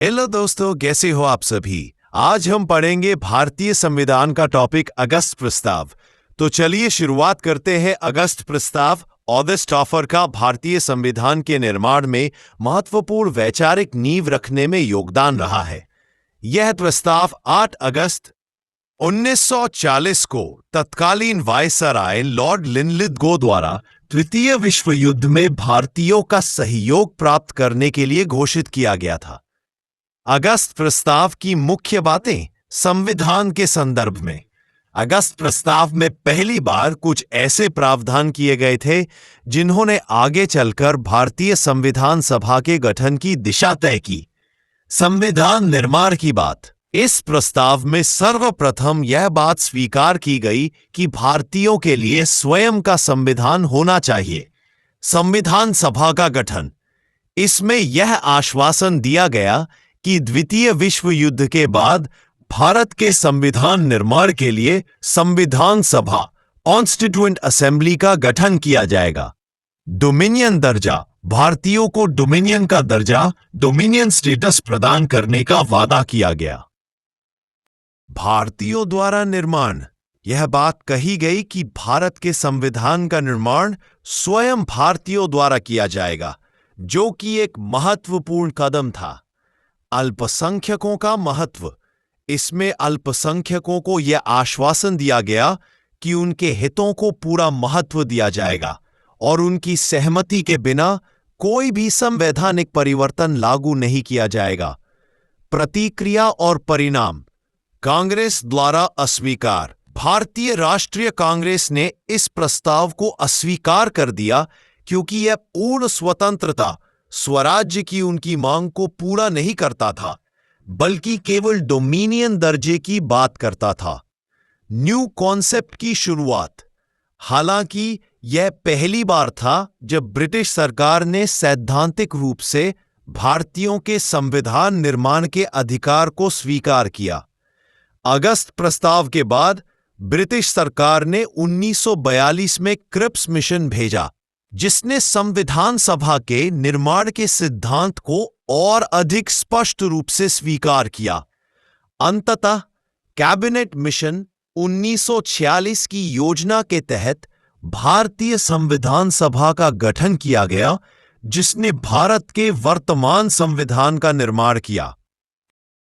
Hello दोस्तों, कैसे हो आप सभी। आज हम पढ़ेंगे भारतीय संविधान का टॉपिक अगस्त प्रस्ताव। तो चलिए शुरुआत करते हैं। अगस्त प्रस्ताव ऑगस्ट ऑफर का भारतीय संविधान के निर्माण में महत्वपूर्ण वैचारिक नींव रखने में योगदान रहा है। यह प्रस्ताव 8 अगस्त 1940 को तत्कालीन वायसराय लॉर्ड लिनलिथगो द्वारा तृतीय विश्व युद्ध में भारतीयों का सहयोग प्राप्त करने के लिए घोषित किया गया था। अगस्त प्रस्ताव की मुख्य बातें संविधान के संदर्भ में। अगस्त प्रस्ताव में पहली बार कुछ ऐसे प्रावधान किए गए थे जिन्होंने आगे चलकर भारतीय संविधान सभा के गठन की दिशा तय की। संविधान निर्माण की बात। इस प्रस्ताव में सर्वप्रथम यह बात स्वीकार की गई कि भारतीयों के लिए स्वयं का संविधान होना चाहिए। संविधान सभा का गठन। इसमें यह आश्वासन दिया गया कि द्वितीय विश्व युद्ध के बाद भारत के संविधान निर्माण के लिए संविधान सभा कॉन्स्टिट्यूएंट असेंबली का गठन किया जाएगा। डोमिनियन दर्जा। भारतीयों को डोमिनियन का दर्जा, डोमिनियन स्टेटस प्रदान करने का वादा किया गया। भारतीयों द्वारा निर्माण। यह बात कही गई कि भारत के संविधान का निर्माण स्वयं भारतीयों द्वारा किया जाएगा, जो कि एक महत्वपूर्ण कदम था। अल्पसंख्यकों का महत्व। इसमें अल्पसंख्यकों को यह आश्वासन दिया गया कि उनके हितों को पूरा महत्व दिया जाएगा और उनकी सहमति के बिना कोई भी संवैधानिक परिवर्तन लागू नहीं किया जाएगा। प्रतिक्रिया और परिणाम। कांग्रेस द्वारा अस्वीकार। भारतीय राष्ट्रीय कांग्रेस ने इस प्रस्ताव को अस्वीकार कर दिया क्योंकि यह पूर्ण स्वतंत्रता, स्वराज्य की उनकी मांग को पूरा नहीं करता था, बल्कि केवल डोमिनियन दर्जे की बात करता था। न्यू कॉन्सेप्ट की शुरुआत। हालांकि यह पहली बार था जब ब्रिटिश सरकार ने सैद्धांतिक रूप से भारतीयों के संविधान निर्माण के अधिकार को स्वीकार किया। अगस्त प्रस्ताव के बाद ब्रिटिश सरकार ने 1942 में क्रिप्स मिशन भेजा, जिसने संविधान सभा के निर्माण के सिद्धांत को और अधिक स्पष्ट रूप से स्वीकार किया। अंततः कैबिनेट मिशन 1946 की योजना के तहत भारतीय संविधान सभा का गठन किया गया, जिसने भारत के वर्तमान संविधान का निर्माण किया।